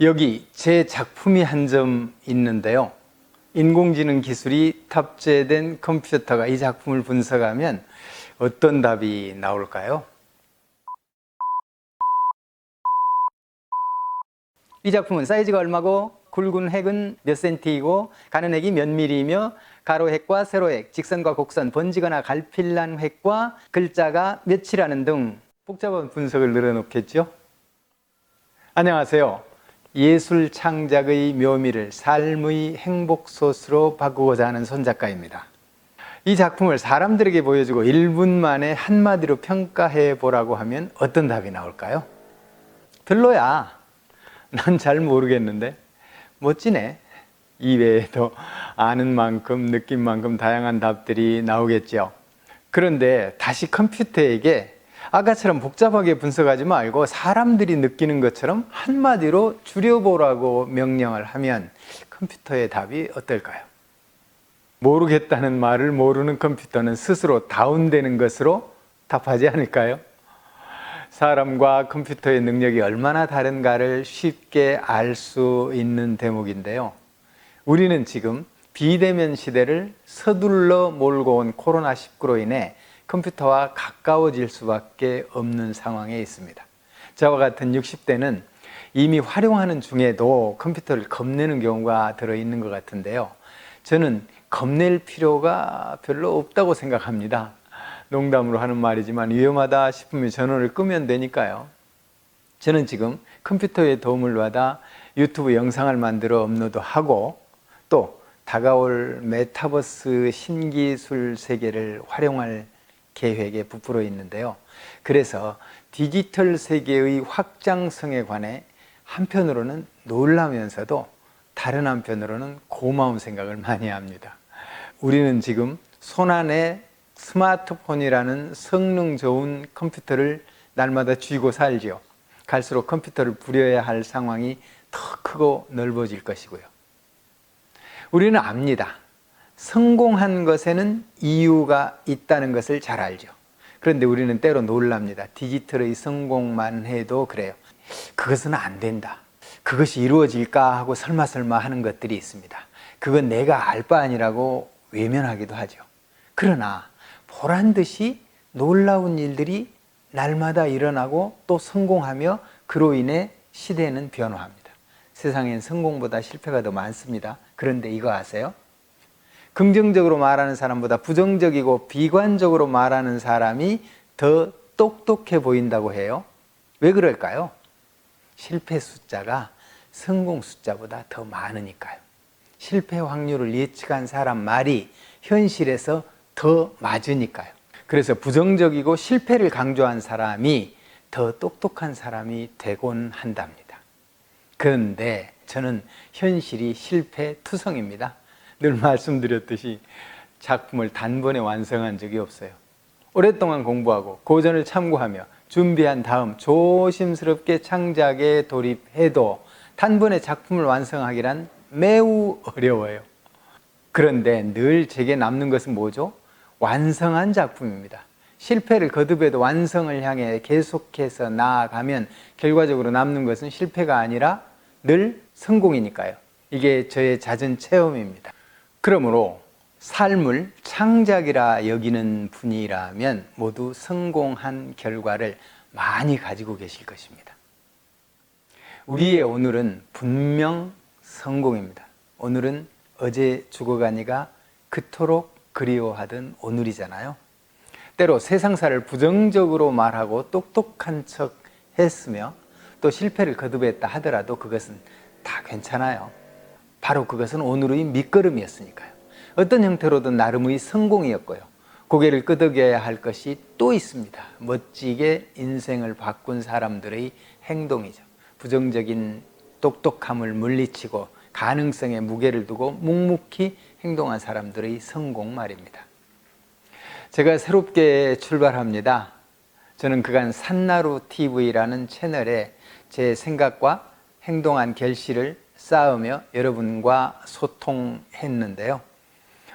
여기 제 작품이 한 점 있는데요. 인공지능 기술이 탑재된 컴퓨터가 이 작품을 분석하면 어떤 답이 나올까요? 이 작품은 사이즈가 얼마고, 굵은 획은 몇 센티이고, 가는 획이 몇 밀리이며, 가로획과 세로획, 직선과 곡선, 번지거나 갈필난 획과 글자가 몇이라는 등 복잡한 분석을 늘어놓겠죠? 안녕하세요. 예술 창작의 묘미를 삶의 행복소스로 바꾸고자 하는 손작가입니다. 이 작품을 사람들에게 보여주고 1분 만에 한마디로 평가해 보라고 하면 어떤 답이 나올까요? 별로야. 난 잘 모르겠는데 멋지네. 이외에도 아는 만큼 느낀 만큼 다양한 답들이 나오겠죠. 그런데 다시 컴퓨터에게 아까처럼 복잡하게 분석하지 말고 사람들이 느끼는 것처럼 한마디로 줄여보라고 명령을 하면 컴퓨터의 답이 어떨까요? 모르겠다는 말을 모르는 컴퓨터는 스스로 다운되는 것으로 답하지 않을까요? 사람과 컴퓨터의 능력이 얼마나 다른가를 쉽게 알 수 있는 대목인데요. 우리는 지금 비대면 시대를 서둘러 몰고 온 코로나19로 인해 컴퓨터와 가까워질 수밖에 없는 상황에 있습니다. 저와 같은 60대는 이미 활용하는 중에도 컴퓨터를 겁내는 경우가 들어있는 것 같은데요. 저는 겁낼 필요가 별로 없다고 생각합니다. 농담으로 하는 말이지만 위험하다 싶으면 전원을 끄면 되니까요. 저는 지금 컴퓨터의 도움을 받아 유튜브 영상을 만들어 업로드하고 또 다가올 메타버스 신기술 세계를 활용할 계획에 부풀어 있는데요. 그래서 디지털 세계의 확장성에 관해 한편으로는 놀라면서도 다른 한편으로는 고마운 생각을 많이 합니다. 우리는 지금 손안에 스마트폰이라는 성능 좋은 컴퓨터를 날마다 쥐고 살죠. 갈수록 컴퓨터를 부려야 할 상황이 더 크고 넓어질 것이고요. 우리는 압니다. 성공한 것에는 이유가 있다는 것을 잘 알죠. 그런데 우리는 때로 놀랍니다. 디지털의 성공만 해도 그래요. 그것은 안 된다. 그것이 이루어질까 하고 설마 하는 것들이 있습니다. 그건 내가 알 바 아니라고 외면하기도 하죠. 그러나 보란 듯이 놀라운 일들이 날마다 일어나고 또 성공하며 그로 인해 시대는 변화합니다. 세상엔 성공보다 실패가 더 많습니다. 그런데 이거 아세요? 긍정적으로 말하는 사람보다 부정적이고 비관적으로 말하는 사람이 더 똑똑해 보인다고 해요. 왜 그럴까요? 실패 숫자가 성공 숫자보다 더 많으니까요. 실패 확률을 예측한 사람 말이 현실에서 더 맞으니까요. 그래서 부정적이고 실패를 강조한 사람이 더 똑똑한 사람이 되곤 한답니다. 그런데 저는 현실이 실패투성입니다. 늘 말씀드렸듯이 작품을 단번에 완성한 적이 없어요. 오랫동안 공부하고 고전을 참고하며 준비한 다음 조심스럽게 창작에 돌입해도 단번에 작품을 완성하기란 매우 어려워요. 그런데 늘 제게 남는 것은 뭐죠? 완성한 작품입니다. 실패를 거듭해도 완성을 향해 계속해서 나아가면 결과적으로 남는 것은 실패가 아니라 늘 성공이니까요. 이게 저의 잦은 체험입니다. 그러므로 삶을 창작이라 여기는 분이라면 모두 성공한 결과를 많이 가지고 계실 것입니다. 우리의 오늘은 분명 성공입니다. 오늘은 어제 죽어가니가 그토록 그리워하던 오늘이잖아요. 때로 세상사를 부정적으로 말하고 똑똑한 척 했으며 또 실패를 거듭했다 하더라도 그것은 다 괜찮아요. 바로 그것은 오늘의 밑거름이었으니까요. 어떤 형태로든 나름의 성공이었고요. 고개를 끄덕여야 할 것이 또 있습니다. 멋지게 인생을 바꾼 사람들의 행동이죠. 부정적인 똑똑함을 물리치고 가능성에 무게를 두고 묵묵히 행동한 사람들의 성공 말입니다. 제가 새롭게 출발합니다. 저는 그간 산나루TV라는 채널에 제 생각과 행동한 결실을 쌓으며 여러분과 소통했는데요.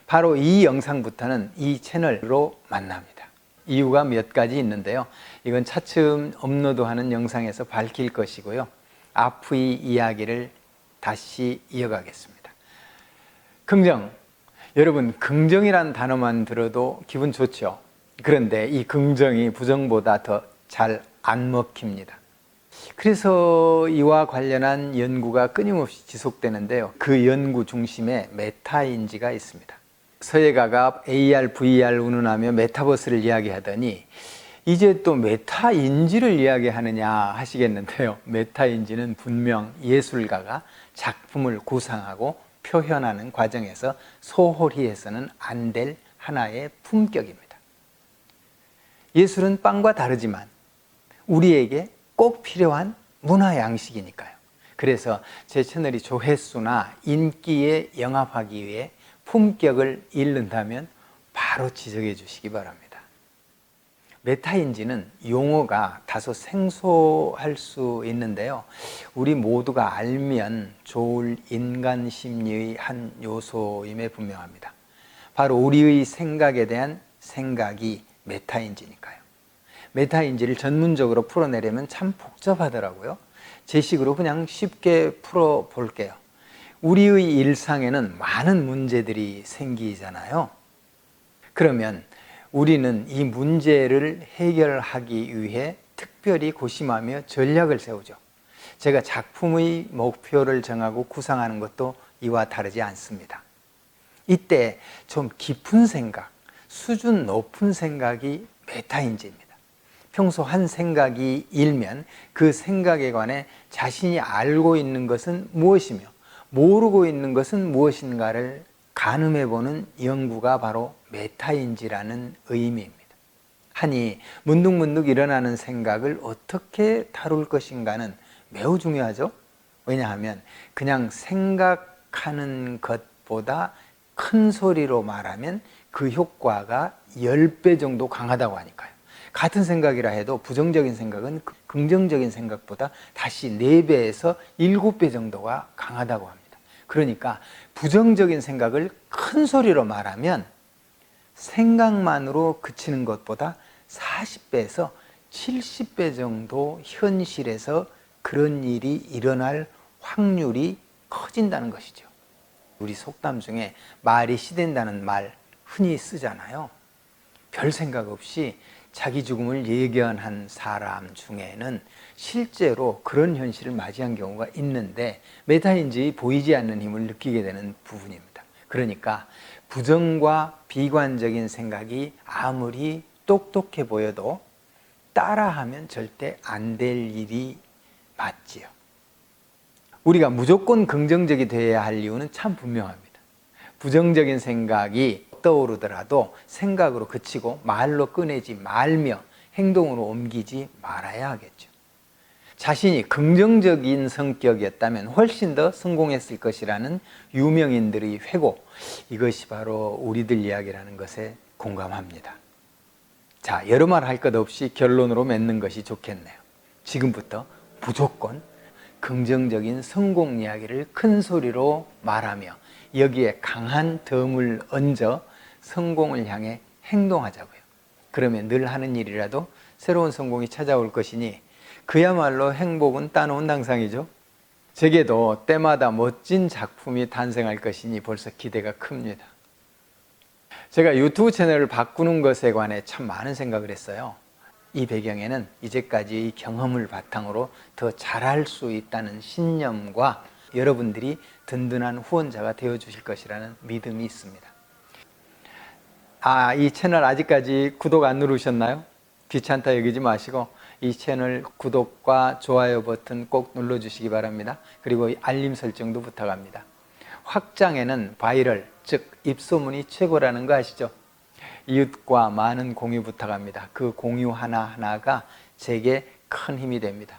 바로 이 영상부터는 이 채널로 만납니다. 이유가 몇 가지 있는데요. 이건 차츰 업로드하는 영상에서 밝힐 것이고요. 아프이 이야기를 다시 이어가겠습니다. 긍정. 여러분, 긍정이란 단어만 들어도 기분 좋죠? 그런데 이 긍정이 부정보다 더 잘 안 먹힙니다. 그래서 이와 관련한 연구가 끊임없이 지속되는데요. 그 연구 중심에 메타인지가 있습니다. 서예가가 AR, VR 운운하며 메타버스를 이야기하더니 이제 또 메타인지를 이야기하느냐 하시겠는데요. 메타인지는 분명 예술가가 작품을 구상하고 표현하는 과정에서 소홀히 해서는 안 될 하나의 품격입니다. 예술은 빵과 다르지만 우리에게 꼭 필요한 문화 양식이니까요. 그래서 제 채널이 조회수나 인기에 영합하기 위해 품격을 잃는다면 바로 지적해 주시기 바랍니다. 메타인지는 용어가 다소 생소할 수 있는데요. 우리 모두가 알면 좋을 인간 심리의 한 요소임에 분명합니다. 바로 우리의 생각에 대한 생각이 메타인지니까요. 메타인지를 전문적으로 풀어내려면 참 복잡하더라고요. 제 식으로 그냥 쉽게 풀어볼게요. 우리의 일상에는 많은 문제들이 생기잖아요. 그러면 우리는 이 문제를 해결하기 위해 특별히 고심하며 전략을 세우죠. 제가 작품의 목표를 정하고 구상하는 것도 이와 다르지 않습니다. 이때 좀 깊은 생각, 수준 높은 생각이 메타인지입니다. 평소 한 생각이 일면 그 생각에 관해 자신이 알고 있는 것은 무엇이며 모르고 있는 것은 무엇인가를 가늠해보는 연구가 바로 메타인지라는 의미입니다. 하니 문득문득 일어나는 생각을 어떻게 다룰 것인가는 매우 중요하죠. 왜냐하면 그냥 생각하는 것보다 큰 소리로 말하면 그 효과가 10배 정도 강하다고 하니까요. 같은 생각이라 해도 부정적인 생각은 긍정적인 생각보다 다시 4배에서 7배 정도가 강하다고 합니다. 그러니까 부정적인 생각을 큰 소리로 말하면 생각만으로 그치는 것보다 40배에서 70배 정도 현실에서 그런 일이 일어날 확률이 커진다는 것이죠. 우리 속담 중에 말이 시된다는 말 흔히 쓰잖아요. 별 생각 없이 자기 죽음을 예견한 사람 중에는 실제로 그런 현실을 맞이한 경우가 있는데 메타인지의 보이지 않는 힘을 느끼게 되는 부분입니다. 그러니까 부정과 비관적인 생각이 아무리 똑똑해 보여도 따라하면 절대 안 될 일이 맞지요. 우리가 무조건 긍정적이 되어야 할 이유는 참 분명합니다. 부정적인 생각이 떠오르더라도 생각으로 그치고 말로 꺼내지 말며 행동으로 옮기지 말아야 하겠죠. 자신이 긍정적인 성격이었다면 훨씬 더 성공했을 것이라는 유명인들의 회고, 이것이 바로 우리들 이야기라는 것에 공감합니다. 자, 여러 말 할 것 없이 결론으로 맺는 것이 좋겠네요. 지금부터 무조건 긍정적인 성공 이야기를 큰 소리로 말하며 여기에 강한 덤을 얹어 성공을 향해 행동하자고요. 그러면 늘 하는 일이라도 새로운 성공이 찾아올 것이니 그야말로 행복은 따놓은 당상이죠. 제게도 때마다 멋진 작품이 탄생할 것이니 벌써 기대가 큽니다. 제가 유튜브 채널을 바꾸는 것에 관해 참 많은 생각을 했어요. 이 배경에는 이제까지의 경험을 바탕으로 더 잘할 수 있다는 신념과 여러분들이 든든한 후원자가 되어주실 것이라는 믿음이 있습니다. 이 채널 아직까지 구독 안 누르셨나요? 귀찮다 여기지 마시고 이 채널 구독과 좋아요 버튼 꼭 눌러주시기 바랍니다. 그리고 알림 설정도 부탁합니다. 확장에는 바이럴, 즉 입소문이 최고라는 거 아시죠? 이웃과 많은 공유 부탁합니다. 그 공유 하나하나가 제게 큰 힘이 됩니다.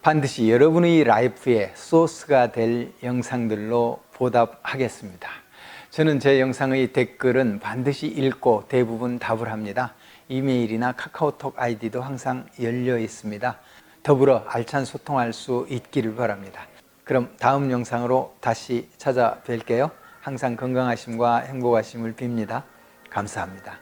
반드시 여러분의 라이프에 소스가 될 영상들로 보답하겠습니다. 저는 제 영상의 댓글은 반드시 읽고 대부분 답을 합니다. 이메일이나 카카오톡 아이디도 항상 열려 있습니다. 더불어 알찬 소통할 수 있기를 바랍니다. 그럼 다음 영상으로 다시 찾아뵐게요. 항상 건강하심과 행복하심을 빕니다. 감사합니다.